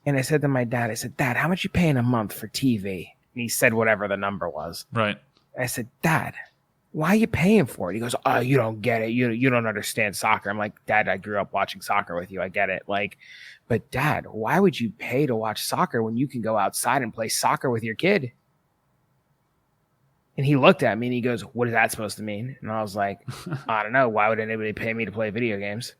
And I said to my dad, I said, Dad, how much you paying a month for TV? And he said whatever the number was. Right. I said, Dad, why are you paying for it? He goes, oh, you don't get it. You don't understand soccer. I'm like, Dad, I grew up watching soccer with you. I get it. Like, but Dad, why would you pay to watch soccer when you can go outside and play soccer with your kid? And he looked at me and he goes, what is that supposed to mean? And I was like, I don't know. Why would anybody pay me to play video games?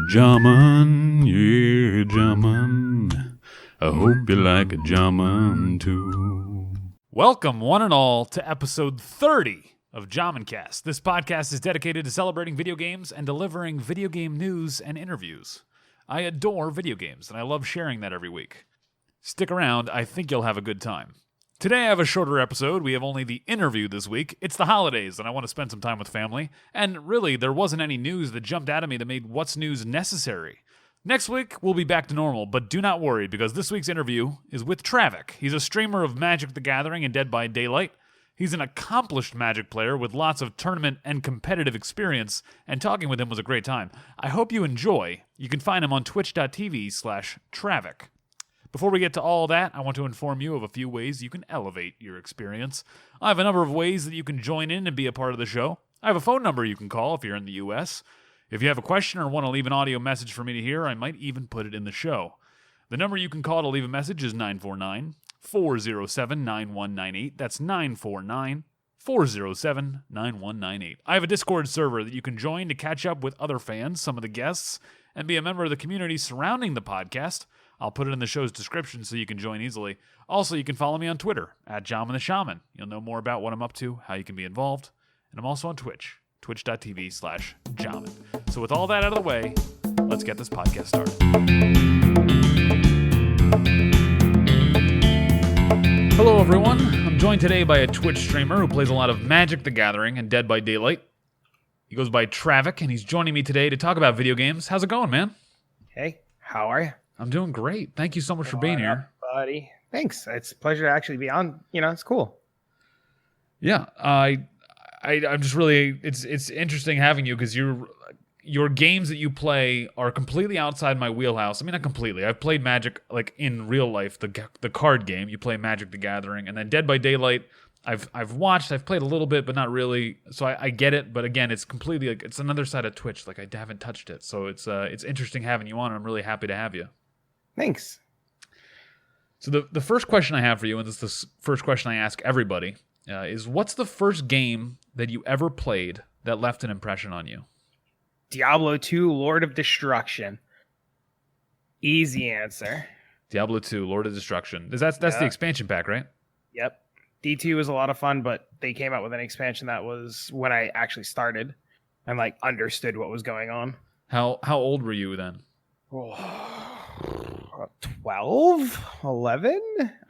Jaman, yeah, Jaman. I hope you like a Jaman too. Welcome, one and all, to episode 30 of JhamanCast. This podcast is dedicated to celebrating video games and delivering video game news and interviews. I adore video games, and I love sharing that every week. Stick around, I think you'll have a good time. Today I have a shorter episode. We have only the interview this week. It's the holidays, and I want to spend some time with family. And really, there wasn't any news that jumped out at me that made What's News necessary. Next week, we'll be back to normal, but do not worry, because this week's interview is with Travic. He's a streamer of Magic the Gathering and Dead by Daylight. He's an accomplished Magic player with lots of tournament and competitive experience, and talking with him was a great time. I hope you enjoy. You can find him on twitch.tv/Travic. Before we get to all that, I want to inform you of a few ways you can elevate your experience. I have a number of ways that you can join in and be a part of the show. I have a phone number you can call if you're in the U.S. If you have a question or want to leave an audio message for me to hear, I might even put it in the show. The number you can call to leave a message is 949-407-9198. That's 949-407-9198. I have a Discord server that you can join to catch up with other fans, some of the guests, and be a member of the community surrounding the podcast. I'll put it in the show's description so you can join easily. Also, you can follow me on Twitter, @JhamanTheShaman. You'll know more about what I'm up to, how you can be involved. And I'm also on Twitch, twitch.tv/Jaman. So with all that out of the way, let's get this podcast started. Hello, everyone. I'm joined today by a Twitch streamer who plays a lot of Magic the Gathering and Dead by Daylight. He goes by Travic, and he's joining me today to talk about video games. How's it going, man? Hey, how are you? I'm doing great. Thank you so much for being here. Buddy. Thanks. It's a pleasure to actually be on. It's cool. Yeah, I'm just really, it's interesting having you because your games that you play are completely outside my wheelhouse. I mean, not completely. I've played Magic like in real life, the card game. You play Magic the Gathering, and then Dead by Daylight. I've watched, I've played a little bit, but not really. So I get it, but again, it's completely like it's another side of Twitch. Like I haven't touched it, so it's interesting having you on. And I'm really happy to have you. Thanks. So the first question I have for you, and this is the first question I ask everybody, is what's the first game that you ever played that left an impression on you? Diablo 2, Lord of Destruction. Easy answer. Diablo 2, Lord of Destruction. That's the expansion pack, right? Yep. D2 was a lot of fun, but they came out with an expansion that was when I actually started and like understood what was going on. How old were you then? 12, 11.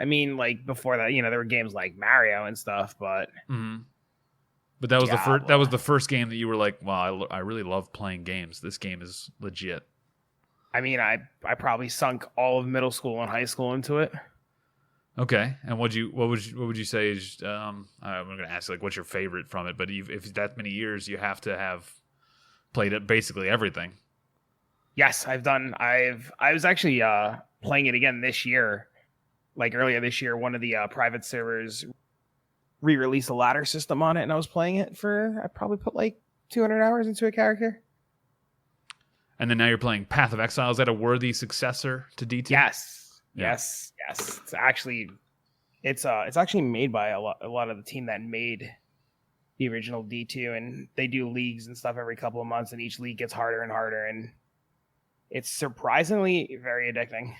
I mean, like before that, there were games like Mario and stuff, but but that was the first game that you were like, wow, I really love playing games. This game is legit. I mean, I probably sunk all of middle school and high school into it. Okay, and what would you say is I'm going to ask like what's your favorite from it? But if that many years, you have to have played it basically everything. Yes, I was actually playing it again this year. Like earlier this year, one of the private servers re-released a ladder system on it, and I was playing it I probably put like 200 hours into a character. And then now you're playing Path of Exile. Is that a worthy successor to D2? Yes. Yeah. Yes. It's actually made by a lot of the team that made the original D2, and they do leagues and stuff every couple of months, and each league gets harder and harder, and it's surprisingly very addicting.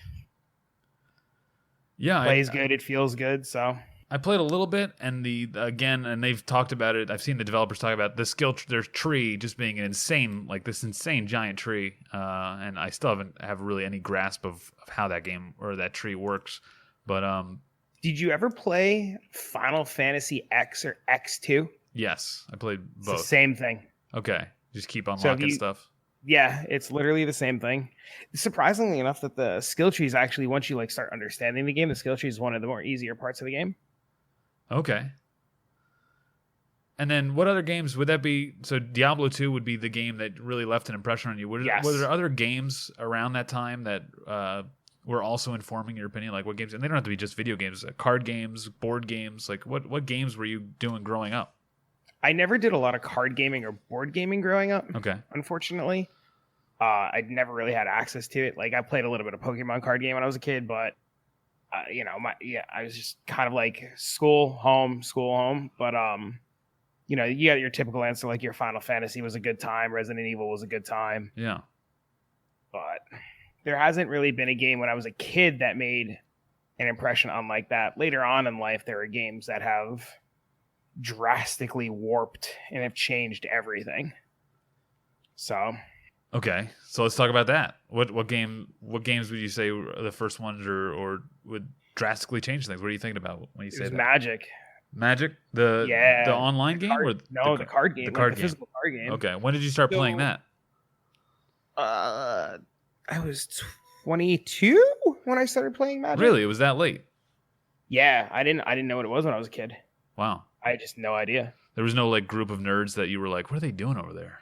Yeah, it plays good. It feels good. So I played a little bit, and and they've talked about it. I've seen the developers talk about the skill. Their tree just being this insane giant tree, and I still have really any grasp of how that game or that tree works. But did you ever play Final Fantasy X or X2? Yes, I played both. It's the same thing. Okay, just keep unlocking stuff. Yeah, it's literally the same thing. Surprisingly enough, that the skill tree is actually, once you start understanding the game, the skill tree is one of the more easier parts of the game. Okay. And then what other games would that be? So Diablo 2 would be the game that really left an impression on you. Were there other games around that time that were also informing your opinion? Like what games, and they don't have to be just video games, card games, board games. Like what games were you doing growing up? I never did a lot of card gaming or board gaming growing up. Okay. Unfortunately, I never really had access to it. Like I played a little bit of Pokemon card game when I was a kid, but I was just kind of like school, home, school, home. But you got your typical answer like your Final Fantasy was a good time, Resident Evil was a good time. Yeah. But there hasn't really been a game when I was a kid that made an impression unlike that. Later on in life, there are games that have drastically warped and have changed everything. So okay, so let's talk about that. What games would you say were the first ones or would drastically change things? What are you thinking about when you say that? Magic. Magic, the online game or the card game, the card the game. physical card game. Okay, when did you start playing that? I was 22 when I started playing Magic. Really, it was that late? Yeah, I didn't know what it was when I was a kid. Wow, I had just no idea. There was no like group of nerds that you were like, what are they doing over there?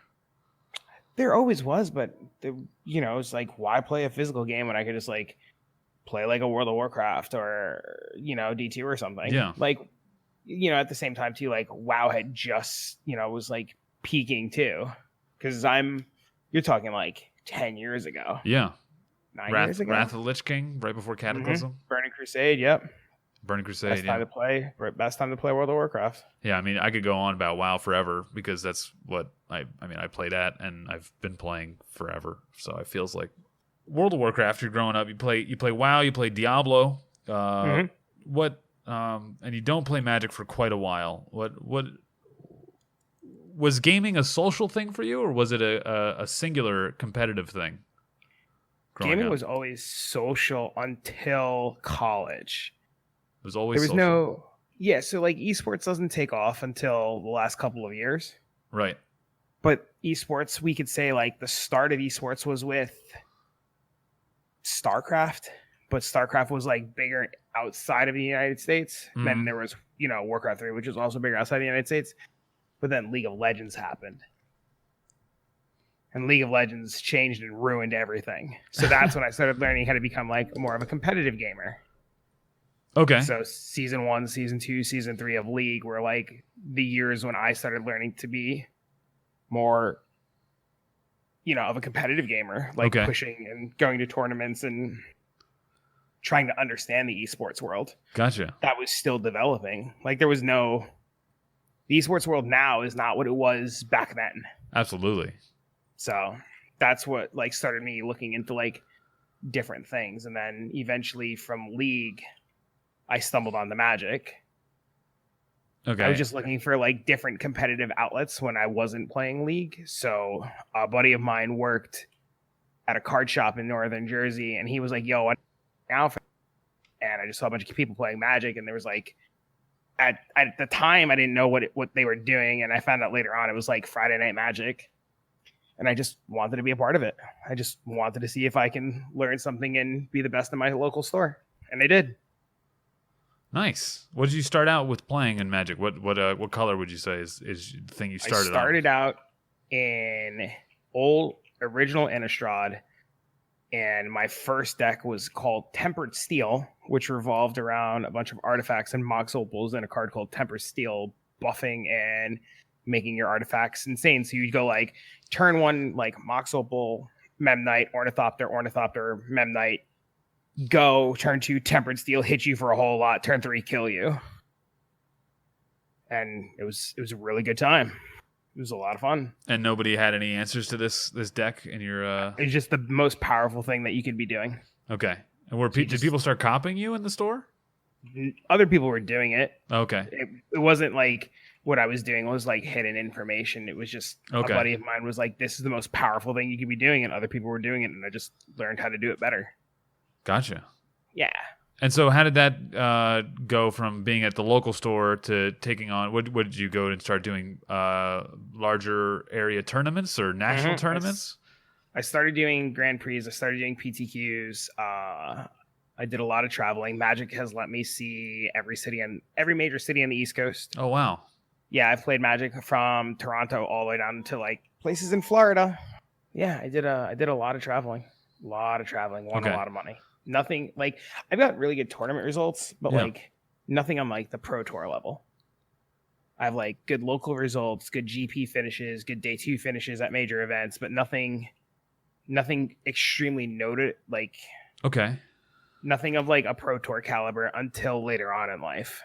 There always was, but it's like, why play a physical game when I could just like play like a World of Warcraft or D2 or something? Yeah, like at the same time too, like WoW had just was like peaking too, because you're talking like 10 years ago. Yeah, 9 years ago. Wrath of the Lich King, right before Cataclysm. Burning Crusade, yep. Burning Crusade, best time to play World of Warcraft. Yeah, I mean, I could go on about WoW forever because that's what I played at and I've been playing forever. So it feels like World of Warcraft. You're growing up. You play WoW. You play Diablo. What? And you don't play Magic for quite a while. What? Was gaming a social thing for you, or was it a singular competitive thing? Gaming was always social until college. It was always social. So like esports doesn't take off until the last couple of years. Right. But esports, we could say like the start of esports was with StarCraft, but StarCraft was like bigger outside of the United States. Mm-hmm. Then there was, Warcraft 3, which was also bigger outside the United States. But then League of Legends happened. And League of Legends changed and ruined everything. So that's when I started learning how to become like more of a competitive gamer. Okay. So season 1, season 2, season 3 of League were like the years when I started learning to be more, of a competitive gamer, like pushing and going to tournaments and trying to understand the esports world. Gotcha. That was still developing. Like the esports world now is not what it was back then. Absolutely. So that's what like started me looking into like different things. And then eventually from League, I stumbled on the Magic. Okay. I was just looking for like different competitive outlets when I wasn't playing League. So a buddy of mine worked at a card shop in Northern Jersey, and he was like, "Yo, what now?" And I just saw a bunch of people playing Magic, and there was like, at the time, I didn't know what they were doing, and I found out later on it was like Friday Night Magic, and I just wanted to be a part of it. I just wanted to see if I can learn something and be the best in my local store, and I did. Nice. What did you start out with playing in Magic? What color would you say is the thing you started on? I started out in original Innistrad, and my first deck was called Tempered Steel, which revolved around a bunch of artifacts and Mox Opals and a card called Tempered Steel, buffing and making your artifacts insane. So you'd go like turn 1, like Mox Opal, Memnite, Ornithopter, Memnite. Go, turn 2, Tempered Steel, hit you for a whole lot, turn 3, kill you. And it was a really good time. It was a lot of fun. And nobody had any answers to this deck in your It's just the most powerful thing that you could be doing. Okay. And did people start copying you in the store? Other people were doing it. Okay. It wasn't like what I was doing was like hidden information. It was just a buddy of mine was like, this is the most powerful thing you could be doing, and other people were doing it, and I just learned how to do it better. Gotcha. Yeah. And so how did that go from being at the local store to taking on, what did you go and start doing, larger area tournaments or national tournaments? I started doing Grand Prix. I started doing PTQs. I did a lot of traveling. Magic has let me see every major city on the East Coast. Oh, wow. Yeah, I've played Magic from Toronto all the way down to like places in Florida. Yeah, I did a lot of traveling. Won a lot of money. Nothing like I've got really good tournament results, but like nothing on like the pro tour level. I have like good local results, good GP finishes, good day 2 finishes at major events, but nothing extremely noted, like nothing of like a pro tour caliber until later on in life.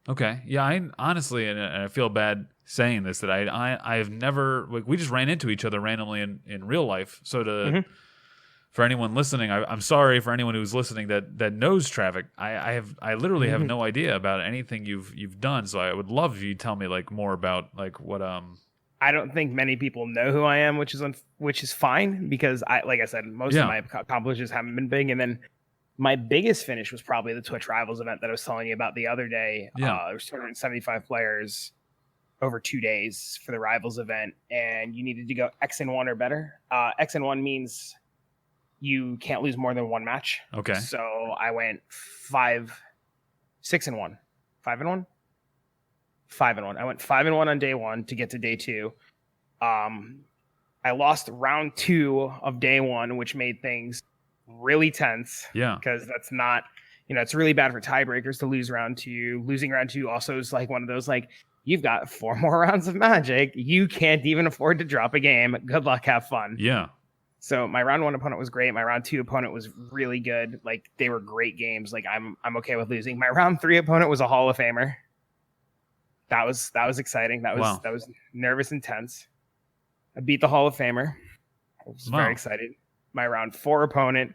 Okay. Yeah, I honestly, and I feel bad saying this, that I've never, like, we just ran into each other randomly in real life. So for anyone listening, I'm sorry for anyone who's listening that knows Travic. I literally have no idea about anything you've done. So I would love if you tell me like more about like what I don't think many people know who I am, which is fine because like I said, most of my accomplishments haven't been big, and then my biggest finish was probably the Twitch Rivals event that I was telling you about the other day. There was 275 players over 2 days for the Rivals event, and you needed to go X-1 or better. X-1 means you can't lose more than one match. Okay. So I went 5-6-1. 5-1? 5-1. I went 5-1 on day 1 to get to day 2. I lost round 2 of day 1, which made things really tense. Yeah. Because that's not, it's really bad for tiebreakers to lose round 2. Losing round 2 also is like one of those, like, you've got 4 more rounds of Magic. You can't even afford to drop a game. Good luck. Have fun. Yeah. So my round 1 opponent was great. My round 2 opponent was really good. Like, they were great games. Like, I'm okay with losing. My round 3 opponent was a Hall of Famer. That was exciting. That was nervous and tense. I beat the Hall of Famer. I was very excited. My round 4 opponent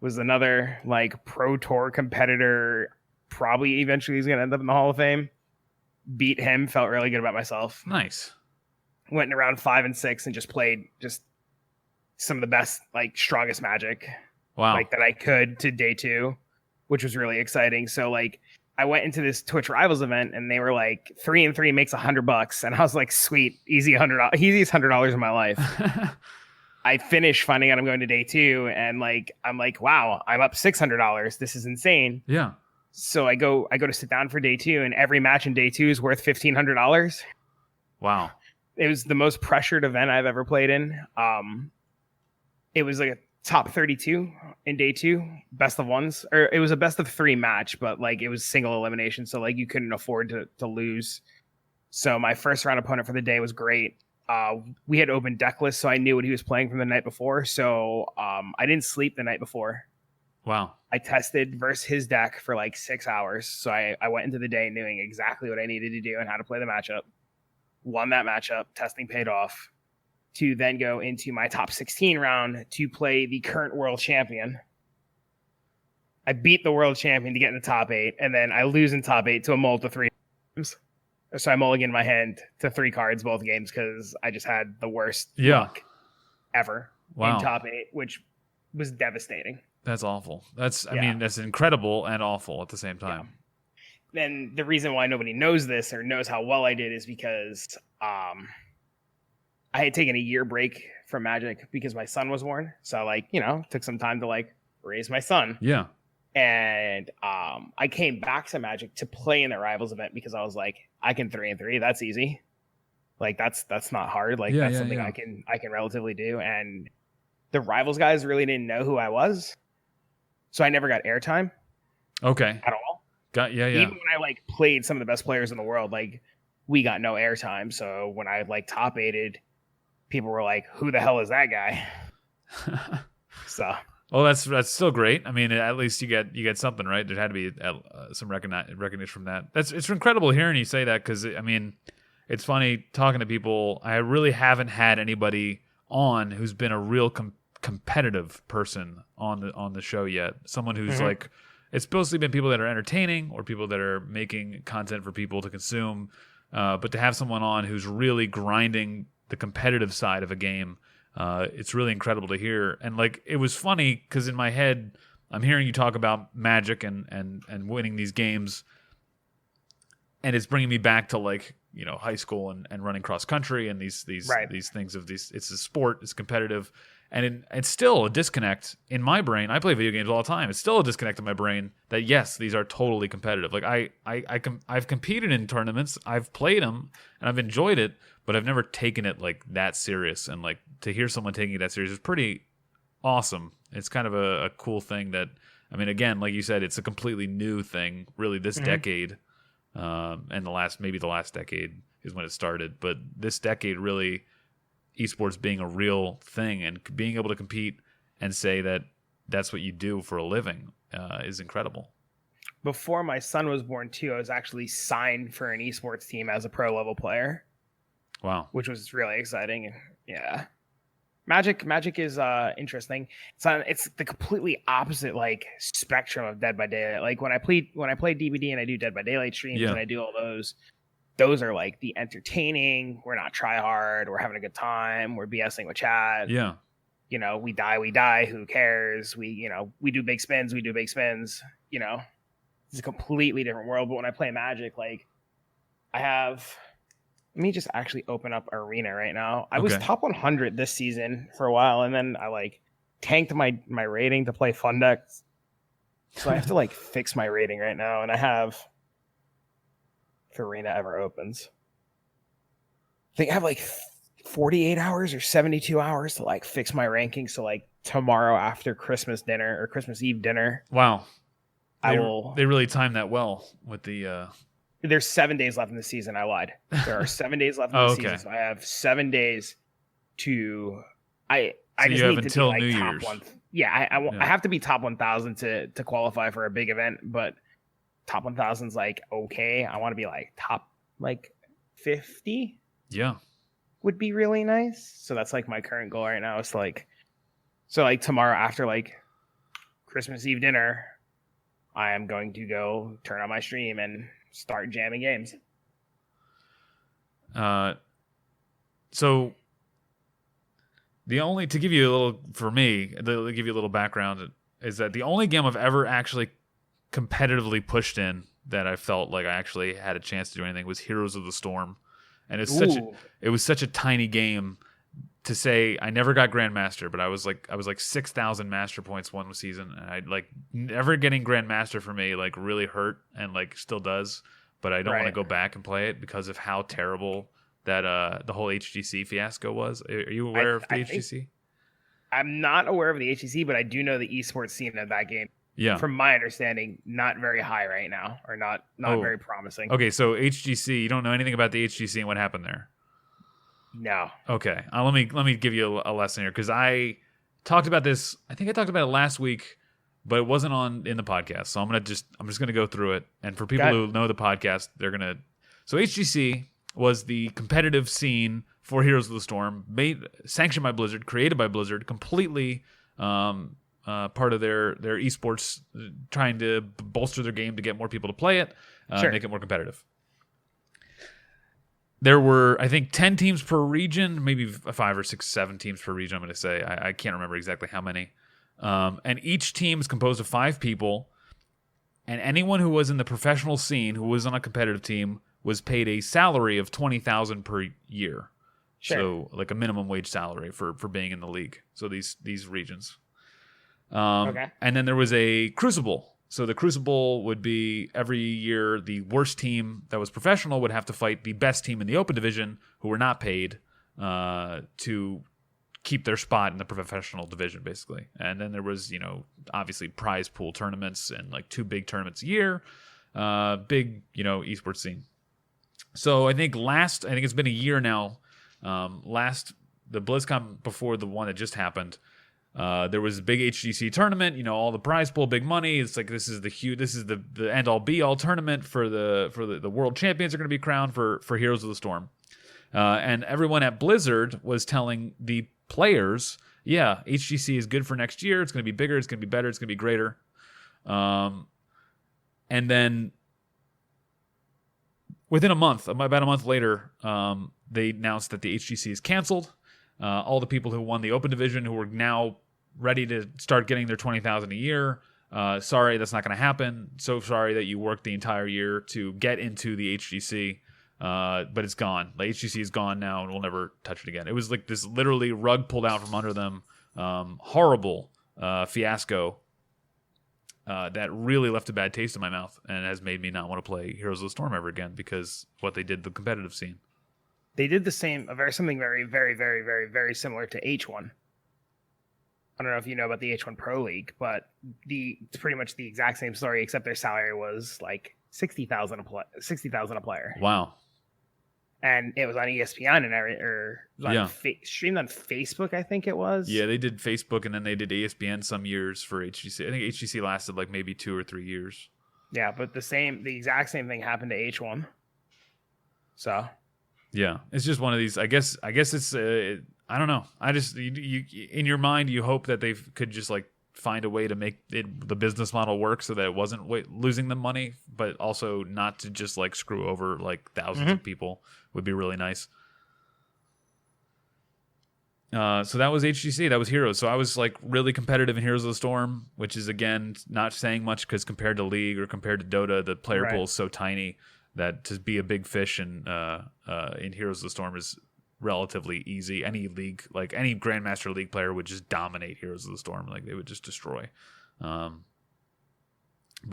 was another like pro tour competitor. Probably eventually he's going to end up in the Hall of Fame. Beat him. Felt really good about myself. Nice. Went in around 5 and 6 and just played some of the best, like, strongest Magic. Wow. Like that I could to day 2, which was really exciting. So like I went into this Twitch Rivals event and they were like 3-3 makes $100, and I was like, sweet, easiest $100 in my life. I finished finding out I'm going to day 2, and like I'm like, wow, I'm up $600. This is insane. Yeah. So I go to sit down for day 2, and every match in day 2 is worth $1,500. Wow. It was the most pressured event I've ever played in. It was like a top 32 in day 2, best of ones, or it was a best of 3 match, but like it was single elimination, so like you couldn't afford to lose. So my first round opponent for the day was great. We had open deck lists, so I knew what he was playing from the night before. So I didn't sleep the night before. Wow. I tested versus his deck for like 6 hours. So I went into the day knowing exactly what I needed to do and how to play the matchup. Won that matchup. Testing paid off. To then go into my top 16 round to play the current world champion. I beat the world champion to get in the top 8, and then I lose in top 8 to a mull to 3 games. So I mulligan my hand to 3 cards both games because I just had the worst luck ever in top 8, which was devastating. That's awful. I mean, that's incredible and awful at the same time. Yeah. And the reason why nobody knows this or knows how well I did is because I had taken a year break from Magic because my son was born. So like, took some time to like raise my son. Yeah. And I came back to Magic to play in the Rivals event because I was like, I can 3-3. That's easy. Like that's not hard. Like that's something I can relatively do. And the Rivals guys really didn't know who I was. So I never got airtime. Okay. At all. Even when I like played some of the best players in the world, like we got no airtime. So when I like top 8'd, people were like, who the hell is that guy? So, well, that's still great. I mean, at least you get something, right? There had to be some recognition from that. It's incredible hearing you say that, because I mean, it's funny talking to people. I really haven't had anybody on who's been a real competitive person on the show yet. Someone who's like, it's mostly been people that are entertaining or people that are making content for people to consume. But to have someone on who's really grinding the competitive side of a game, it's really incredible to hear. And like, it was funny because in my head, I'm hearing you talk about Magic and winning these games, and it's bringing me back to like, high school and running cross country and these things of these. It's a sport, it's competitive, and it's still a disconnect in my brain. I play video games all the time. It's still a disconnect in my brain that yes, these are totally competitive. Like I've competed in tournaments, I've played them, and I've enjoyed it, but I've never taken it like that serious. And like to hear someone taking it that serious is pretty awesome. It's kind of a cool thing that, I mean, again, like you said, it's a completely new thing, really, this decade. And maybe the last decade is when it started. But this decade, really, esports being a real thing and being able to compete and say that that's what you do for a living is incredible. Before my son was born, too, I was actually signed for an esports team as a pro level player. Wow. Which was really exciting. Yeah. Magic is interesting. It's the completely opposite like spectrum of Dead by Daylight. Like when I play DBD and I do Dead by Daylight streams and I do all those are like the entertaining. We're not try hard. We're having a good time. We're BSing with chat. Yeah. You know, we die. Who cares? We do big spins. You know, it's a completely different world. But when I play Magic, like let me just actually open up Arena right now. I was top 100 this season for a while, and then I like tanked my rating to play Fun Decks. So I have to like fix my rating right now, and I have, if Arena ever opens, I think I have like 48 hours or 72 hours to like fix my ranking. So like tomorrow after Christmas dinner or Christmas Eve dinner. Wow. They really timed that well with the There's 7 days left in the season. I lied. There are 7 days left in the season. So I have 7 days to. I just need to be like New top Year's. one. Yeah, I have to be top 1,000 to qualify for a big event, but top 1,000 is like okay. I want to be like top like 50. Yeah, would be really nice. So that's like my current goal right now. It's like, so like tomorrow after like Christmas Eve dinner, I am going to go turn on my stream and start jamming games. So to give you a little background is that the only game I've ever actually competitively pushed in that I felt like I actually had a chance to do anything was Heroes of the Storm. And it was such a tiny game to say I never got Grandmaster, but I was like 6,000 master points one season, and I like never getting Grandmaster for me like really hurt and like still does, but I don't want to go back and play it because of how terrible that the whole HGC fiasco was. Are you aware of the HGC? I'm not aware of the HGC, but I do know the esports scene of that game. Yeah. From my understanding, not very high right now, or not very promising. Okay, so HGC, you don't know anything about the HGC and what happened there? No. Okay, let me give you a lesson here because I talked about this. I think I talked about it last week, but it wasn't in the podcast. So I'm just gonna go through it. And for people who know the podcast, So HGC was the competitive scene for Heroes of the Storm, sanctioned by Blizzard, created by Blizzard, completely. Part of their esports, trying to bolster their game to get more people to play it, make it more competitive. There were, I think, 10 teams per region, maybe 5 or 6, 7 teams per region, I'm going to say. I can't remember exactly how many. And each team is composed of 5 people, and anyone who was in the professional scene, who was on a competitive team, was paid a salary of $20,000 per year. Sure. So like a minimum wage salary for being in the league. So these regions. And then there was a Crucible. So the Crucible would be every year the worst team that was professional would have to fight the best team in the open division who were not paid to keep their spot in the professional division, basically. And then there was, obviously prize pool tournaments and like 2 big tournaments a year. Big, esports scene. So I think it's been a year now. The BlizzCon before the one that just happened, there was a big HGC tournament, all the prize pool, big money. It's like this is the end all be all tournament for the world champions are going to be crowned for Heroes of the Storm. And everyone at Blizzard was telling the players, yeah, HGC is good for next year. It's going to be bigger. It's going to be better. It's going to be greater. And then within about a month later, they announced that the HGC is canceled. All the people who won the open division who were now ready to start getting their $20,000 a year. Sorry, that's not going to happen. So sorry that you worked the entire year to get into the HGC, but it's gone. The HGC is gone now, and we'll never touch it again. It was like this literally rug pulled out from under them, horrible fiasco that really left a bad taste in my mouth and has made me not want to play Heroes of the Storm ever again because what they did to the competitive scene. They did the same, something very, very, very, very, very similar to H1. I don't know if you know about the H1 Pro League, but it's pretty much the exact same story, except their salary was like $60,000 a player. Wow. And it was on ESPN and streamed on Facebook, I think it was. Yeah, they did Facebook and then they did ESPN some years for HGC. I think HGC lasted like maybe 2 or 3 years. Yeah, but the exact same thing happened to H1. So. Yeah, it's just one of these. I guess it's. I don't know. I just you in your mind you hope that they could just like find a way to make the business model work so that it wasn't losing them money, but also not to just like screw over like thousands of people would be really nice. So that was HGC. That was Heroes. So I was like really competitive in Heroes of the Storm, which is again not saying much because compared to League or compared to Dota, the player pool is so tiny that to be a big fish in Heroes of the Storm is relatively easy. Any league, like any Grandmaster League player would just dominate Heroes of the Storm. Like they would just destroy. But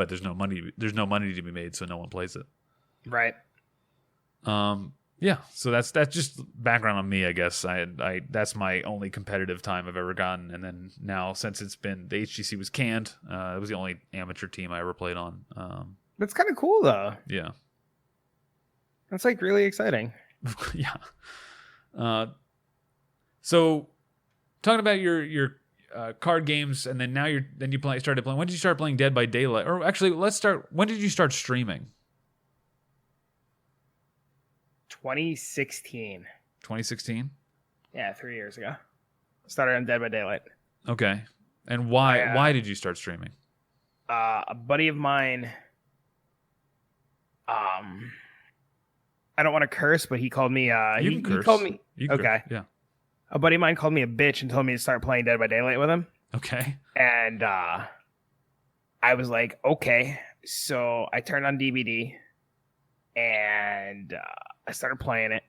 there's no money to be made, so no one plays it. Right. Yeah, so that's just background on me, I guess. I that's my only competitive time I've ever gotten, and then now since the HGC was canned, it was the only amateur team I ever played on. That's kind of cool, though. Yeah, that's like really exciting. Yeah. So, talking about your card games, and then started playing. When did you start playing Dead by Daylight? Or actually, let's start. When did you start streaming? 2016. 2016? Yeah, 3 years ago. Started on Dead by Daylight. Okay. And why did you start streaming? A buddy of mine, I don't want to curse, but he called me you can curse. He called me okay. Curse. Yeah. A buddy of mine called me a bitch and told me to start playing Dead by Daylight with him. Okay. And I was like, okay. So I turned on DVD and I started playing it,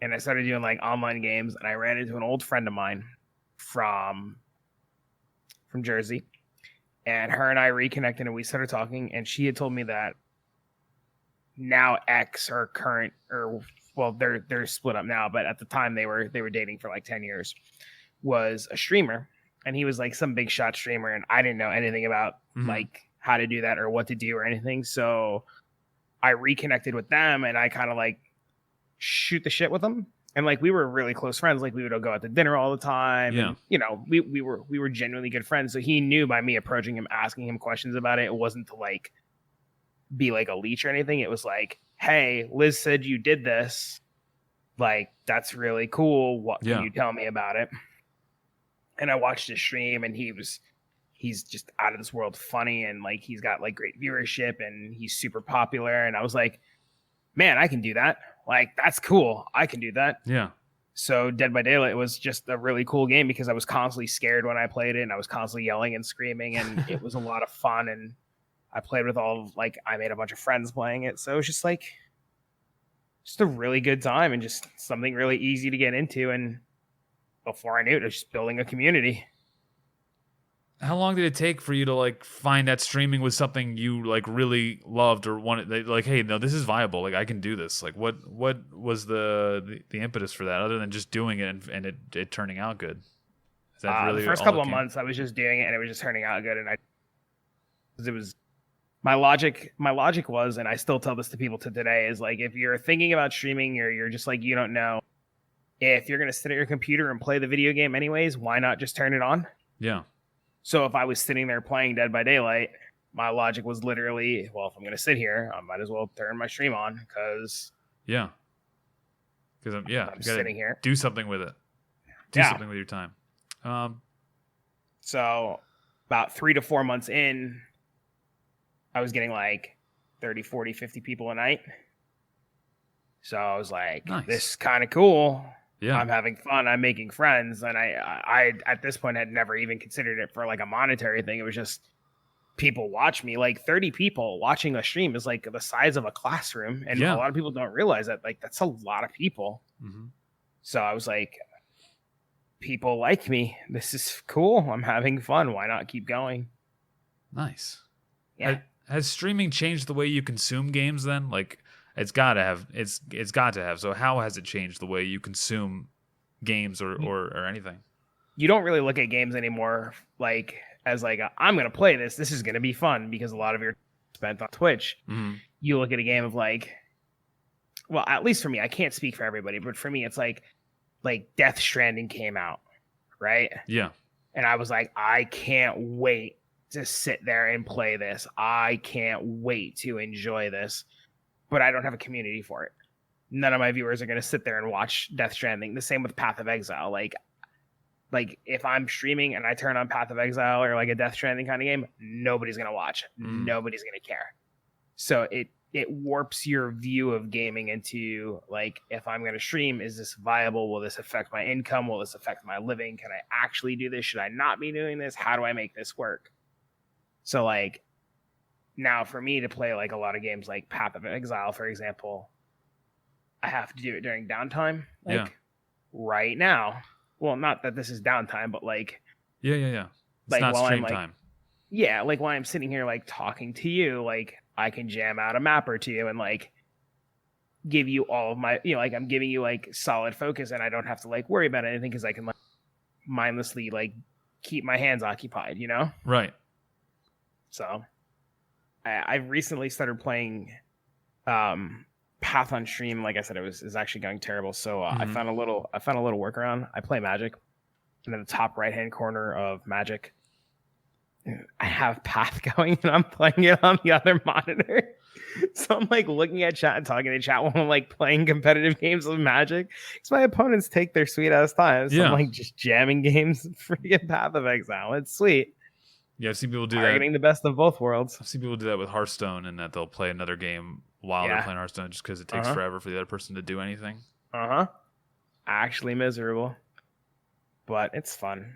and I started doing like online games, and I ran into an old friend of mine from Jersey, and her and I reconnected, and we started talking, and she had told me that now ex or current, or well, they're split up now, but at the time they were dating for like 10 years, was a streamer, and he was like some big shot streamer, and I didn't know anything about like how to do that or what to do or anything, so I reconnected with them, and I kind of like shoot the shit with them, and like we were really close friends. Like we would go out to dinner all the time. Yeah. And, you know, we were genuinely good friends. So he knew by me approaching him, asking him questions about it, it wasn't to like be like a leech or anything. It was like, hey, Liz said you did this. Like that's really cool. What can you tell me about it? And I watched his stream, and he's just out of this world funny, and like he's got like great viewership, and he's super popular. And I was like, man, I can do that. Like, that's cool. I can do that. Yeah. So Dead by Daylight was just a really cool game because I was constantly scared when I played it, and I was constantly yelling and screaming, and it was a lot of fun. And I played with I made a bunch of friends playing it. So it was just like, just a really good time and just something really easy to get into. And before I knew it, I was just building a community. How long did it take for you to like find that streaming was something you like really loved or wanted? Like, hey, no, this is viable. Like, I can do this. Like, what was the impetus for that, other than just doing it and it turning out good? Is that really the first couple of months I was just doing it, and it was just turning out good. And it was my logic was, and I still tell this to people to today, is like, if you're thinking about streaming, you're just like, you don't know if you're gonna sit at your computer and play the video game anyways, why not just turn it on? Yeah. So if I was sitting there playing Dead by Daylight, my logic was literally, well, if I'm going to sit here, I might as well turn my stream on because I'm sitting here. Do something with it. Do something with your time. So about 3 to 4 months in, I was getting like 30, 40, 50 people a night. So I was like, nice. This is kind of cool. Yeah. I'm having fun. I'm making friends. And I at this point had never even considered it for like a monetary thing. It was just people watch me. Like 30 people watching a stream is like the size of a classroom. And a lot of people don't realize that. Like that's a lot of people. Mm-hmm. So I was like, people like me. This is cool. I'm having fun. Why not keep going? Nice. Yeah. Has streaming changed the way you consume games then? Like, It's got to have. So how has it changed the way you consume games or anything? you don't really look at games anymore like as like I'm gonna play this. This is gonna be fun because a lot of your spent on Twitch. Mm-hmm. You look at a game of like, well, at least for me, I can't speak for everybody, but for me, it's like Death Stranding came out, right? Yeah. And I was like, I can't wait to sit there and play this. I can't wait to enjoy this, but I don't have a community for it. None of my viewers are going to sit there and watch Death Stranding. The same with Path of Exile. Like if I'm streaming and I turn on Path of Exile or like a Death Stranding kind of game, nobody's going to watch. Nobody's going to care. So it warps your view of gaming into like, if I'm going to stream, is this viable? Will this affect my income? Will this affect my living? Can I actually do this? Should I not be doing this? How do I make this work? So like now for me to play like a lot of games like Path of Exile, for example, I have to do it during downtime. Like right now. Well, not that this is downtime, but like Yeah. It's like not while stream I'm time. Yeah, like while I'm sitting here like talking to you, like I can jam out a map or two and like give you all of my, like I'm giving you like solid focus and I don't have to like worry about anything because I can like mindlessly like keep my hands occupied, Right. So I've recently started playing Path on stream. Like I said, is actually going terrible. So I found a little workaround. I play Magic, and in the top right hand corner of Magic, I have Path going, and I'm playing it on the other monitor. So I'm like looking at chat and talking to chat while I'm like playing competitive games of Magic. Because my opponents take their sweet ass time. So I'm like just jamming games, freaking Path of Exile. It's sweet. Yeah, I've seen people do Targeting the best of both worlds. I've seen people do that with Hearthstone, and that they'll play another game while they're playing Hearthstone, just because it takes forever for the other person to do anything. Actually miserable, but it's fun.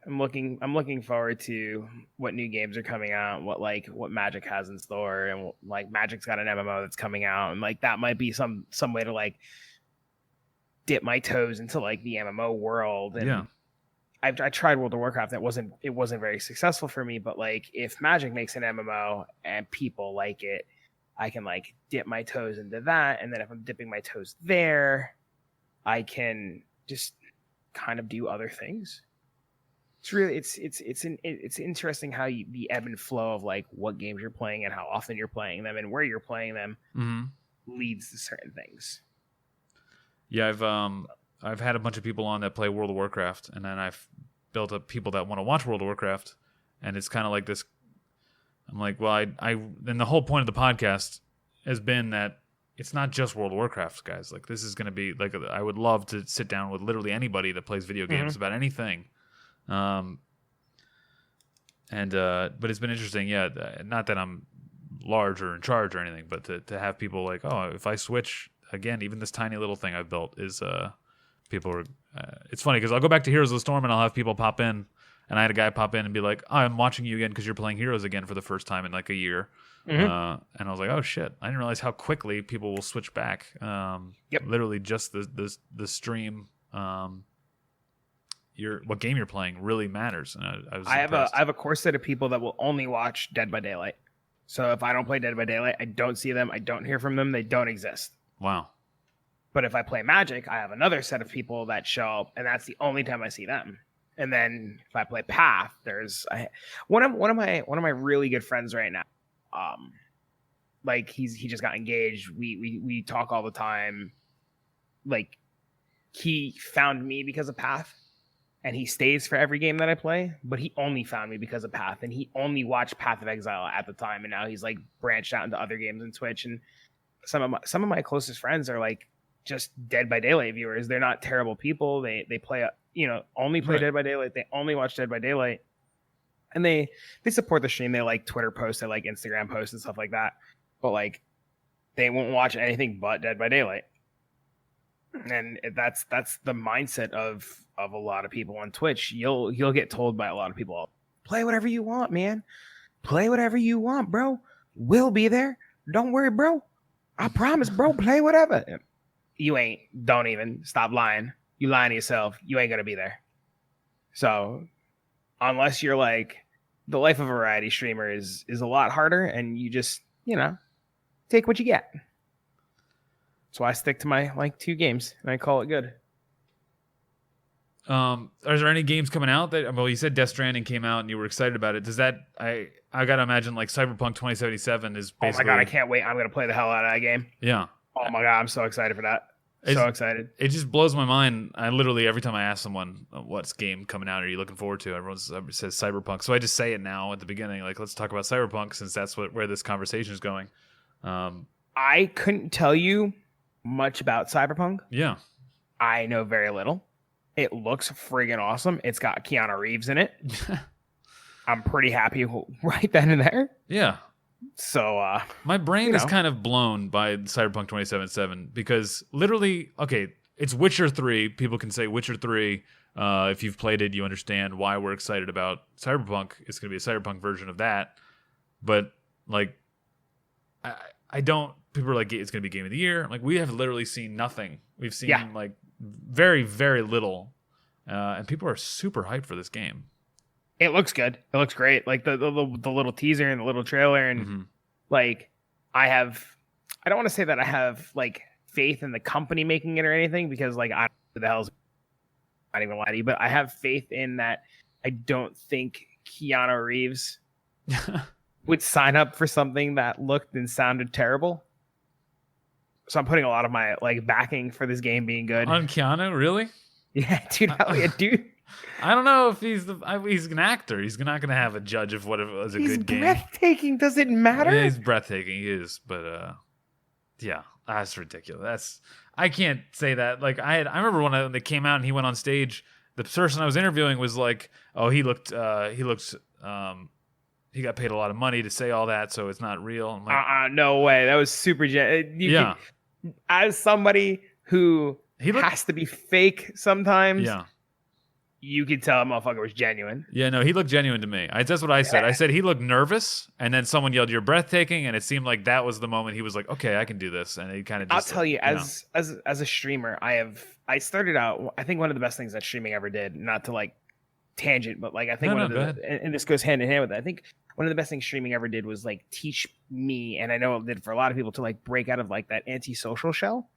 I'm looking forward to what new games are coming out, what Magic has in store, and like Magic's got an MMO that's coming out, and like that might be some way to like dip my toes into like the MMO world. And I tried World of Warcraft. It wasn't very successful for me, but like if Magic makes an MMO and people like it, I can like dip my toes into that, and then if I'm dipping my toes there, I can just kind of do other things. It's really it's interesting how the ebb and flow of like what games you're playing and how often you're playing them and where you're playing them leads to certain things. Yeah, I've had a bunch of people on that play World of Warcraft, and then I've built up people that want to watch World of Warcraft, and it's kind of like this. I'm like, well, and the whole point of the podcast has been that it's not just World of Warcraft, guys. Like, this is going to be like, I would love to sit down with literally anybody that plays video games about anything. But it's been interesting. Yeah. Not that I'm large or in charge or anything, but to have people like, oh, if I switch again, even this tiny little thing I've built is, people are, it's funny because I'll go back to Heroes of the Storm and I'll have people pop in, and I had a guy pop in and be like, oh, I'm watching you again because you're playing Heroes again for the first time in like a year. And I was like, oh shit, I didn't realize how quickly people will switch back. Literally just the stream, what game you're playing really matters. And I have a core set of people that will only watch Dead by Daylight. So if I don't play Dead by Daylight, I don't see them, I don't hear from them, they don't exist. Wow. But if I play Magic, I have another set of people that show up, and that's the only time I see them. And then if I play Path, there's one of my really good friends right now. Like he just got engaged. We talk all the time. Like he found me because of Path, and he stays for every game that I play. But he only found me because of Path, and he only watched Path of Exile at the time. And now he's like branched out into other games on Twitch. And some of my closest friends are like just Dead by Daylight viewers. They're not terrible people. They play only play Dead by Daylight. They only watch Dead by Daylight, and they support the stream. They like Twitter posts, they like Instagram posts and stuff like that. But like they won't watch anything but Dead by Daylight. And that's the mindset of a lot of people on Twitch. You'll get told by a lot of people, play whatever you want, man. Play whatever you want, bro. We'll be there. Don't worry, bro. I promise, bro. Play whatever. You ain't. Don't even. Stop lying. You lying to yourself. You ain't gonna be there. So unless you're like, the life of a variety streamer is a lot harder, and you just take what you get. So I stick to my like 2 games and I call it good. Are there any games coming out that? Well, you said Death Stranding came out and you were excited about it. Does that? I gotta imagine like Cyberpunk 2077 is basically. Oh my god, I can't wait! I'm gonna play the hell out of that game. Yeah. Oh my god, I'm so excited for that. So excited. It just blows my mind. I literally, every time I ask someone, what's game coming out are you looking forward to? Everyone says Cyberpunk. So I just say it now at the beginning. Like, let's talk about Cyberpunk since that's where this conversation is going. I couldn't tell you much about Cyberpunk. Yeah. I know very little. It looks friggin' awesome. It's got Keanu Reeves in it. I'm pretty happy right then and there. Yeah. So my brain is kind of blown by Cyberpunk 2077 because literally, okay, it's Witcher 3. People can say Witcher 3. If you've played it, you understand why we're excited about Cyberpunk. It's going to be a Cyberpunk version of that. But like, I don't. People are like, it's going to be Game of the Year. I'm like, we have literally seen nothing. We've seen like very, very little, and people are super hyped for this game. It looks good. It looks great. Like the little teaser and the little trailer, and like I don't want to say that I have like faith in the company making it or anything because like I don't know who the hell's not even lie to you, but I have faith in that. I don't think Keanu Reeves would sign up for something that looked and sounded terrible. So I'm putting a lot of my like backing for this game being good. On Keanu, really? Yeah, dude. Hell yeah, dude. I don't know if he's an actor. He's not going to have a judge of what was a good game. He's breathtaking. Does it matter? Yeah, he's breathtaking. He is, but yeah, that's ridiculous. I can't say that. Like I remember when they came out and he went on stage. The person I was interviewing was like, "Oh, he got paid a lot of money to say all that, so it's not real." I'm like, no way. That was super. As somebody who has to be fake sometimes. Yeah. You could tell a motherfucker was genuine. Yeah, no, he looked genuine to me. That's what I said. I said he looked nervous, and then someone yelled, "You're breathtaking," and it seemed like that was the moment he was like, "Okay, I can do this." And he kind of. I'll tell you, as a streamer, I started out. I think one of the best things that streaming ever did, not to like tangent, but like I think and this goes hand in hand with it. I think one of the best things streaming ever did was like teach me, and I know it did for a lot of people, to like break out of like that antisocial shell,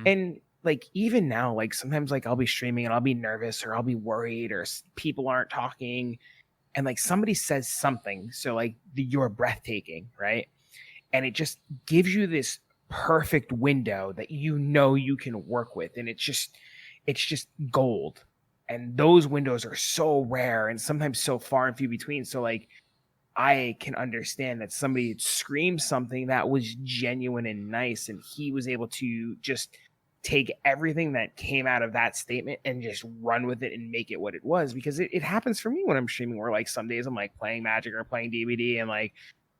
and. Like even now, like sometimes like I'll be streaming and I'll be nervous or I'll be worried or people aren't talking and like somebody says something. So like you're breathtaking, right? And it just gives you this perfect window that you can work with. And it's just gold. And those windows are so rare and sometimes so far and few between. So like I can understand that somebody screamed something that was genuine and nice and he was able to just take everything that came out of that statement and just run with it and make it what it was, because it happens for me when I'm streaming where like some days I'm like playing Magic or playing DVD and like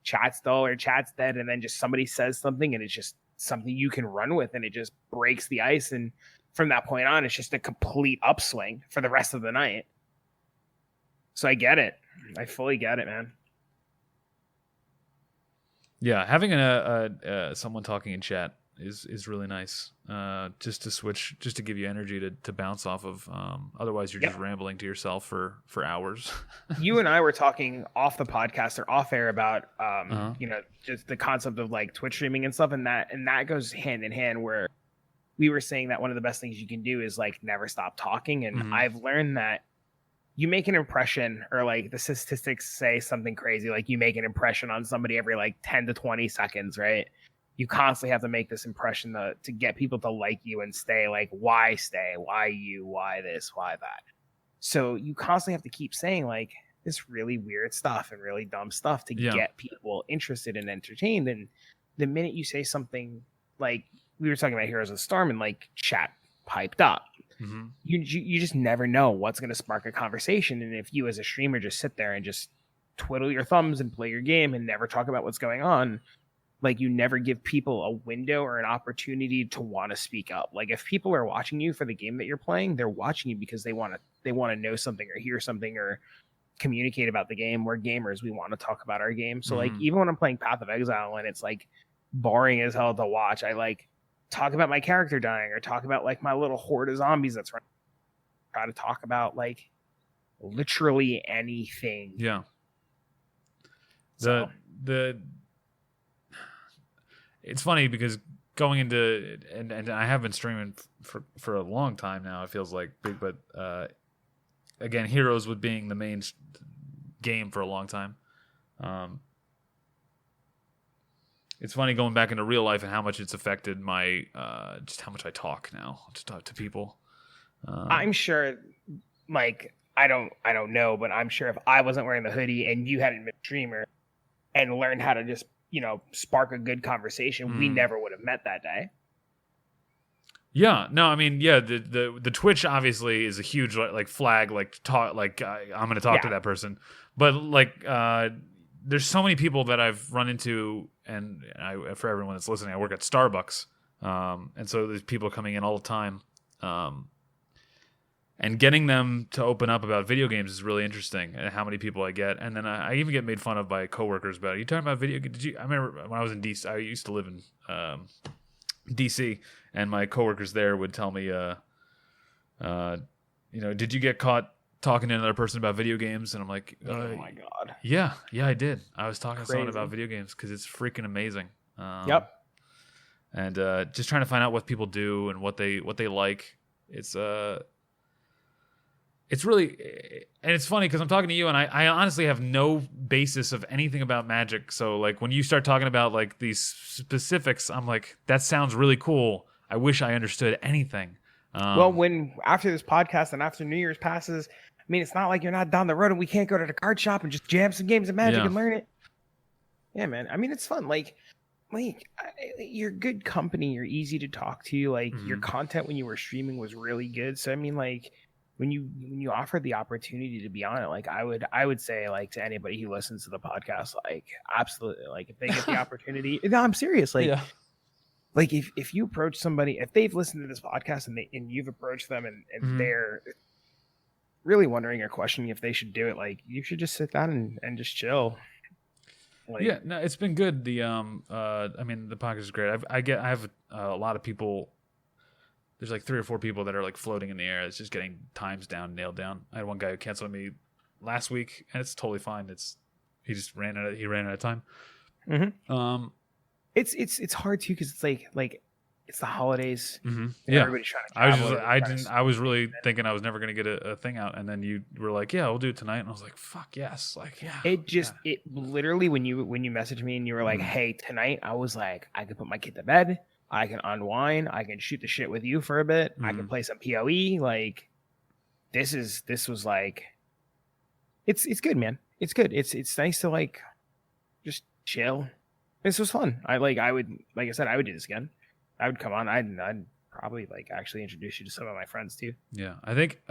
chat's dull or chat's dead and then just somebody says something and it's just something you can run with and it just breaks the ice, and from that point on it's just a complete upswing for the rest of the night. So I get it. I fully get it, man. Yeah, having a someone talking in chat is really nice, just to give you energy to bounce off of. Otherwise you're just rambling to yourself for hours. You and I were talking off the podcast or off air about just the concept of like Twitch streaming and stuff, and that goes hand in hand, where we were saying that one of the best things you can do is like never stop talking, and I've learned that you make an impression, or like the statistics say something crazy, like you make an impression on somebody every like 10 to 20 seconds, right? You constantly have to make this impression to get people to like you and stay. Like, why stay? Why you? Why this? Why that? So you constantly have to keep saying like this really weird stuff and really dumb stuff to get people interested and entertained. And the minute you say something like we were talking about Heroes of the Storm and like chat piped up, you just never know what's going to spark a conversation. And if you as a streamer just sit there and just twiddle your thumbs and play your game and never talk about what's going on, like you never give people a window or an opportunity to want to speak up. Like if people are watching you for the game that you're playing, they're watching you because they want to know something or hear something or communicate about the game. We're gamers. We want to talk about our game. So like even when I'm playing Path of Exile and it's like boring as hell to watch, I like talk about my character dying or talk about like my little horde of zombies that's running. Try to talk about like literally anything. Yeah. It's funny because going into and I have been streaming for a long time now. It feels like big, but again, Heroes with being the main game for a long time. It's funny going back into real life and how much it's affected my just how much I talk now to people. I'm sure, like, I don't know, but I'm sure if I wasn't wearing the hoodie and you hadn't been a streamer and learned how to just, spark a good conversation, we never would have met that day. Yeah, no, I mean, yeah, the Twitch obviously is a huge like flag, like talk, like I'm going to talk to that person, but like there's so many people that I've run into, and for everyone that's listening, I work at Starbucks, and so there's people coming in all the time, and getting them to open up about video games is really interesting, and how many people I get, and then I even get made fun of by coworkers about, "Are you talking about video games? I remember when I was in DC, I used to live in DC, and my coworkers there would tell me, did you get caught talking to another person about video games? And I'm like, oh my God. Yeah, I did. I was talking to someone about video games because it's freaking amazing. Yep. And just trying to find out what people do and what they like. It's really, and it's funny because I'm talking to you and I honestly have no basis of anything about Magic. So like when you start talking about like these specifics, I'm like, that sounds really cool. I wish I understood anything. Well, after this podcast and after New Year's passes, I mean, it's not like you're not down the road and we can't go to the card shop and just jam some games of Magic and learn it. Yeah, man. I mean, it's fun. Like you're good company. You're easy to talk to. Like your content when you were streaming was really good. So I mean, like when you offered the opportunity to be on it, like I would say, like, to anybody who listens to the podcast, like absolutely, like if they get the opportunity. No, I'm serious. Like. Yeah. Like if you approach somebody, if they've listened to this podcast and you've approached them and they're really wondering or questioning if they should do it, like you should just sit down and just chill. Like, yeah, no, it's been good. The I mean, the podcast is great. I have a lot of people. There's like 3 or 4 people that are like floating in the air. It's just getting times nailed down. I had one guy who canceled me last week, and it's totally fine. He just ran out of time. Mm-hmm. It's hard too because it's like it's the holidays. Mm-hmm. Yeah, everybody's trying to. I was really thinking I was never going to get a thing out, and then you were like, "Yeah, we'll do it tonight," and I was like, "Fuck yes!" Like, yeah. It literally when you messaged me and you were like, "Hey, tonight," I was like, I can put my kid to bed, I can unwind, I can shoot the shit with you for a bit, I can play some PoE. Like, this was like, it's good, man. It's good. It's nice to like just chill. This was fun. I would do this again. I would come on. I'd probably like actually introduce you to some of my friends too. Yeah, I think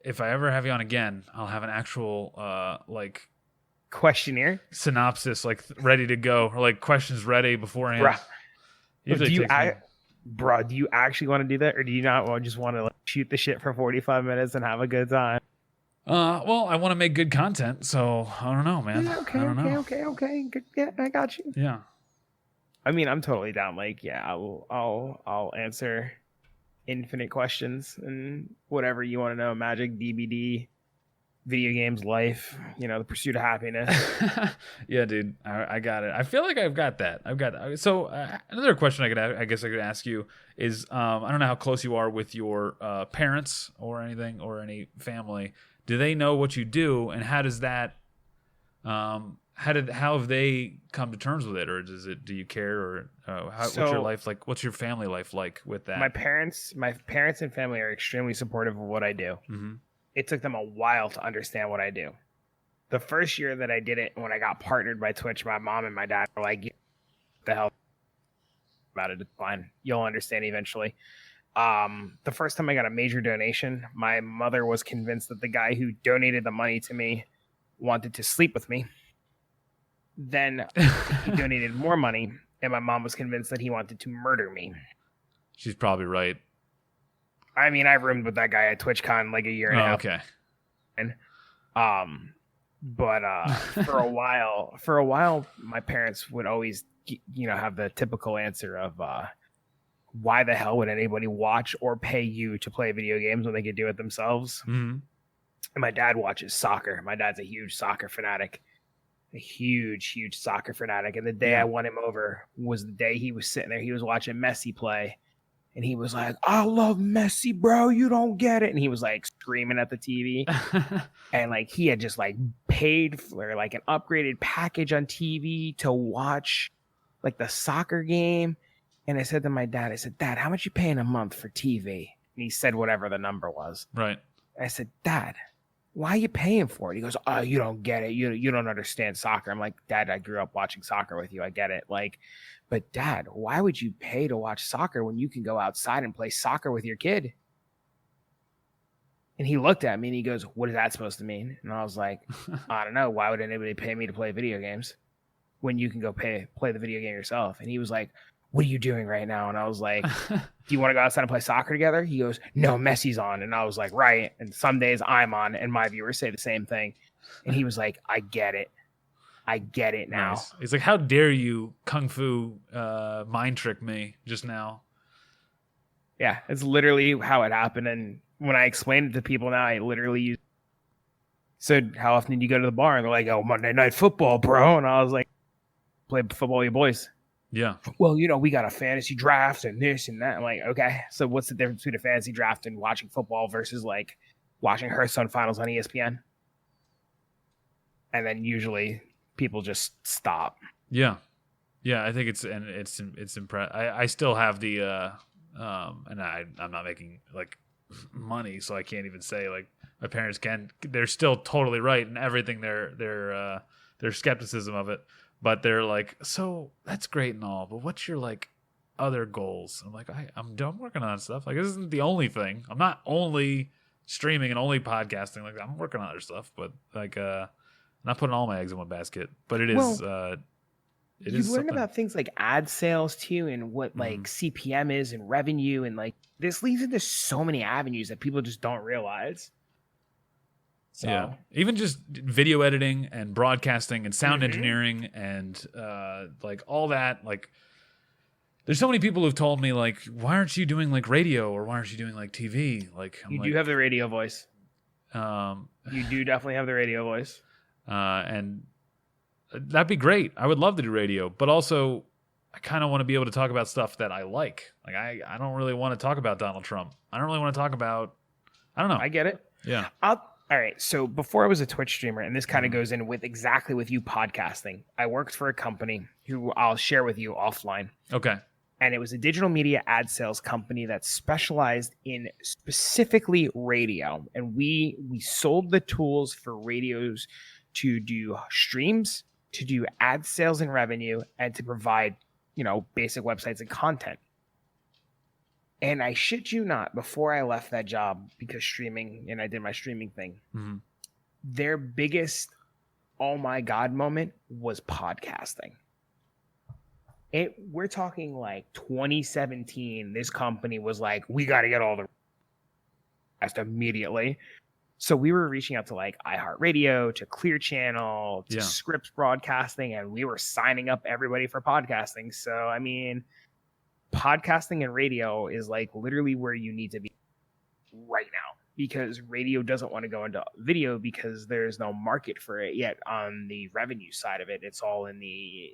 if I ever have you on again, I'll have an actual like questionnaire synopsis like ready to go, or like questions ready beforehand. Do you actually want to do that, or do you not just want to like shoot the shit for 45 minutes and have a good time? Well, I want to make good content, so I don't know, man. Yeah, okay. Good. Yeah, I got you. Yeah. I mean, I'm totally down. Like, yeah, I'll answer infinite questions and whatever you want to know. Magic, DBD, video games, life, the pursuit of happiness. Yeah, dude, I got it. I feel like I've got that. So another question I guess I could ask you is, I don't know how close you are with your parents or anything or any family. Do they know what you do, and how does that? How have they come to terms with it, or do you care, or what's your life like? What's your family life like with that? My parents and family are extremely supportive of what I do. Mm-hmm. It took them a while to understand what I do. The first year that I did it, when I got partnered by Twitch, my mom and my dad were like, "What the hell about it? It's fine. You'll understand eventually." The first time I got a major donation, my mother was convinced that the guy who donated the money to me wanted to sleep with me. Then he donated more money, and my mom was convinced that he wanted to murder me. She's probably right. I mean, I roomed with that guy at TwitchCon like a year and a half. Okay. And, but for a while, my parents would always, have the typical answer of, why the hell would anybody watch or pay you to play video games when they could do it themselves? Mm-hmm. And my dad watches soccer. My dad's a huge soccer fanatic. A huge soccer fanatic. And the day I won him over was the day he was sitting there. He was watching Messi play. And he was like, I love Messi, bro. You don't get it. And he was like screaming at the TV. And like he had just like paid for like an upgraded package on TV to watch like the soccer game. And I said to my dad, I said, Dad, how much you paying a month for TV? And he said whatever the number was. Right. I said, Dad, why are you paying for it? He goes, oh, you don't get it. You don't understand soccer. I'm like, Dad, I grew up watching soccer with you. I get it. Like, but Dad, why would you pay to watch soccer when you can go outside and play soccer with your kid? And he looked at me and he goes, what is that supposed to mean? And I was like, I don't know. Why would anybody pay me to play video games when you can go play the video game yourself? And he was like, what are you doing right now? And I was like, do you want to go outside and play soccer together? He goes, no, Messi's on. And I was like, right. And some days I'm on and my viewers say the same thing. And he was like, I get it. I get it now. Nice. He's like, how dare you kung fu mind trick me just now? Yeah, it's literally how it happened. And when I explain it to people now, I literally use. Said, how often do you go to the bar? And they're like, oh, Monday Night Football, bro. And I was like, play football with your boys. Yeah. Well, we got a fantasy draft and this and that. I'm like, okay, so what's the difference between a fantasy draft and watching football versus like watching Hearthstone finals on ESPN? And then usually people just stop. Yeah. Yeah, I think it's impressive. I still have the and I'm not making like money, so I can't even say like my parents can. They're still totally right in everything their skepticism of it, but they're like, so that's great and all, but what's your like other goals? I'm like, I'm working on stuff. Like this isn't the only thing. I'm not only streaming and only podcasting. Like I'm working on other stuff, but like not putting all my eggs in one basket. But it is. You've learned about things like ad sales too, and what like CPM is and revenue, and like this leads into so many avenues that people just don't realize. So. Yeah, even just video editing and broadcasting and sound engineering and like all that. Like, there's so many people who've told me like, why aren't you doing like radio or why aren't you doing like TV? Like, you do have the radio voice. You do definitely have the radio voice. And that'd be great. I would love to do radio, but also I kind of want to be able to talk about stuff that I like. Like I don't really want to talk about Donald Trump. I don't really want to talk about, I don't know. I get it. Yeah. All right. So before I was a Twitch streamer, and this kind of goes in with exactly with you podcasting, I worked for a company who I'll share with you offline. Okay. And it was a digital media ad sales company that specialized in specifically radio. And we sold the tools for radios to do streams, to do ad sales and revenue, and to provide, basic websites and content. And I shit you not, before I left that job, because streaming, and I did my streaming thing, their biggest, oh my God moment was podcasting. We're talking like 2017, this company was like, we got to get all the podcast immediately. So we were reaching out to like iHeartRadio, to Clear Channel, to Scripps Broadcasting, and we were signing up everybody for podcasting. So, I mean, podcasting and radio is like literally where you need to be right now, because radio doesn't want to go into video because there's no market for it yet on the revenue side of it. It's all in the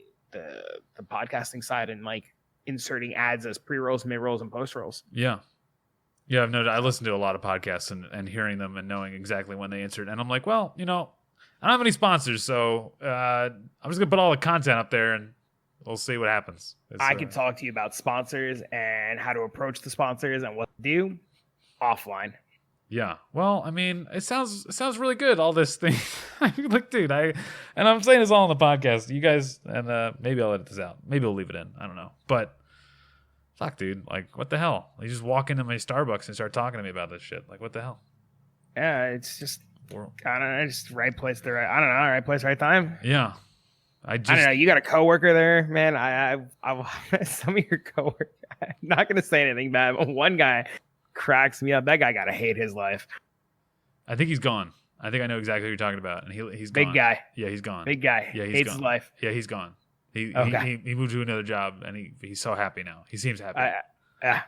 podcasting side and like inserting ads as pre-rolls, mid-rolls, and post-rolls. Yeah. Yeah, I've noticed. I listen to a lot of podcasts and hearing them and knowing exactly when they insert. And I'm like, well, I don't have any sponsors, so I'm just going to put all the content up there and we'll see what happens. I could talk to you about sponsors and how to approach the sponsors and what to do offline. Yeah. Well, I mean, it sounds really good, all this thing. Look, dude, and I'm saying this all on the podcast. You guys, and maybe I'll edit this out. Maybe I'll leave it in. I don't know. But fuck, dude, like, what the hell? You just walk into my Starbucks and start talking to me about this shit. Like, what the hell? Yeah, it's just, I don't know, just right place, right place, right time. Yeah. I don't know. You got a coworker there, man. I some of your coworkers, I'm not going to say anything bad, but one guy cracks me up. That guy got to hate his life. I think he's gone. I think I know exactly who you're talking about. And he's gone. Big guy. Yeah, he's gone. Big guy. Yeah, hates gone. his life. Yeah, he's gone. He moved to another job and he's so happy now. He seems happy. Yeah.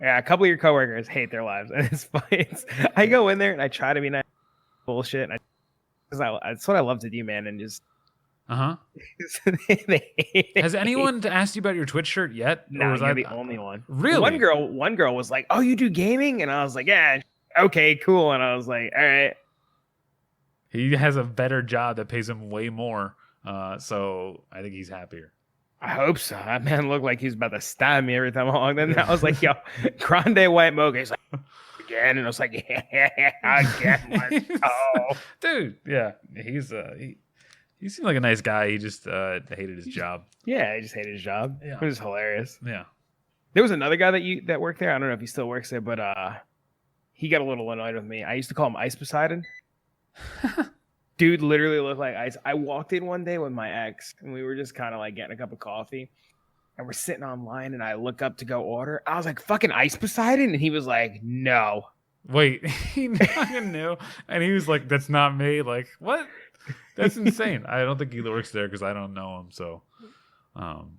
A couple of your coworkers hate their lives, and it's funny. I go in there and I try to be nice, bullshit. Because that's what I love to do, man. And just Uh-huh. They hate it. Has anyone asked you about your Twitch shirt yet? No, you're the only one. Really? One girl was like, "Oh, you do gaming?" And I was like, "Yeah, okay, cool." And I was like, "All right." He has a better job that pays him way more. So I think he's happier. I hope so. That man looked like he was about to stab me every time I walked in. I was like, "Yo, grande white mocha." He's like, "Again," and I was like, "Yeah, again." Oh, dude, yeah, he seemed like a nice guy. He just hated his job. Yeah, I just hated his job. Yeah. It was hilarious. Yeah. There was another guy that worked there. I don't know if he still works there, but he got a little annoyed with me. I used to call him Ice Poseidon. Dude literally looked like ice. I walked in one day with my ex, and we were just kind of like getting a cup of coffee, and we're sitting online, and I look up to go order. I was like, "Fucking Ice Poseidon," and he was like, "No." Wait, he fucking knew, and he was like, "That's not me." Like, what? That's insane. I don't think he works there because I don't know him. So,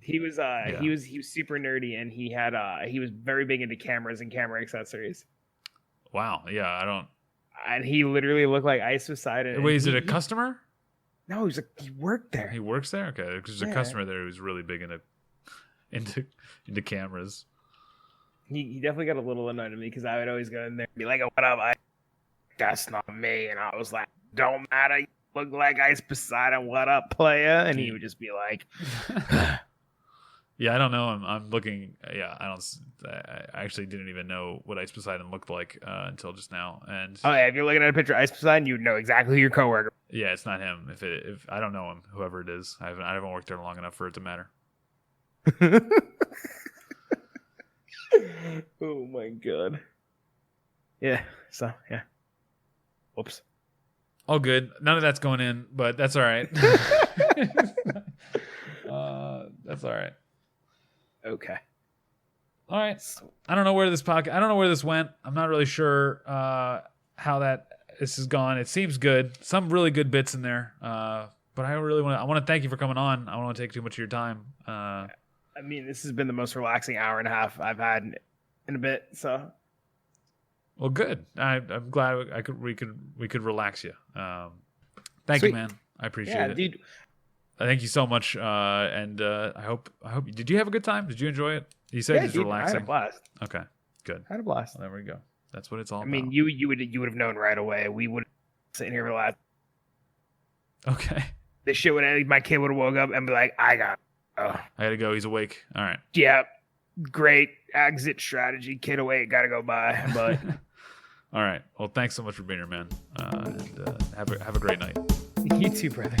he was super nerdy, and he was very big into cameras and camera accessories. Wow. Yeah, I don't. And he literally looked like Ice Poseidon. Wait, is it a customer? No, he worked there. He works there. Okay, because there's a customer there who's really big into cameras. He definitely got a little annoyed at me because I would always go in there and be like, "What up? That's not me." And I was like, "Don't matter. You look like Ice Poseidon. What up, player?" And he would just be like, "Yeah, I don't know. I'm looking. Yeah, I actually didn't even know what Ice Poseidon looked like until just now." And "Oh yeah, if you're looking at a picture of Ice Poseidon, you would know exactly who your coworker." Yeah, it's not him. If I don't know him, whoever it is, I haven't worked there long enough for it to matter. Oh my god. Yeah. So yeah. Whoops. All good. None of that's going in, but that's all right. That's all right. Okay. All right. I don't know where this went. I'm not really sure how this has gone. It seems good. Some really good bits in there. But I want to thank you for coming on. I don't want to take too much of your time. I mean, this has been the most relaxing hour and a half I've had in a bit. So. Well, good. I'm glad we could relax you. Thank Sweet. you, man. I appreciate it. Dude. Thank you so much. And I hope. Did you have a good time? Did you enjoy it? You said it's relaxing. I had a blast. Okay, good. I had a blast. Well, there we go. That's what it's all about. I mean, you would have known right away. We would have sitting here relaxed. Okay. This shit would have. My kid would have woke up and be like, "I gotta go. He's awake. All right. Yeah. Great exit strategy. Kid awake. Gotta go by. But all right. Well, thanks so much for being here, man. And have a great night. You too, brother.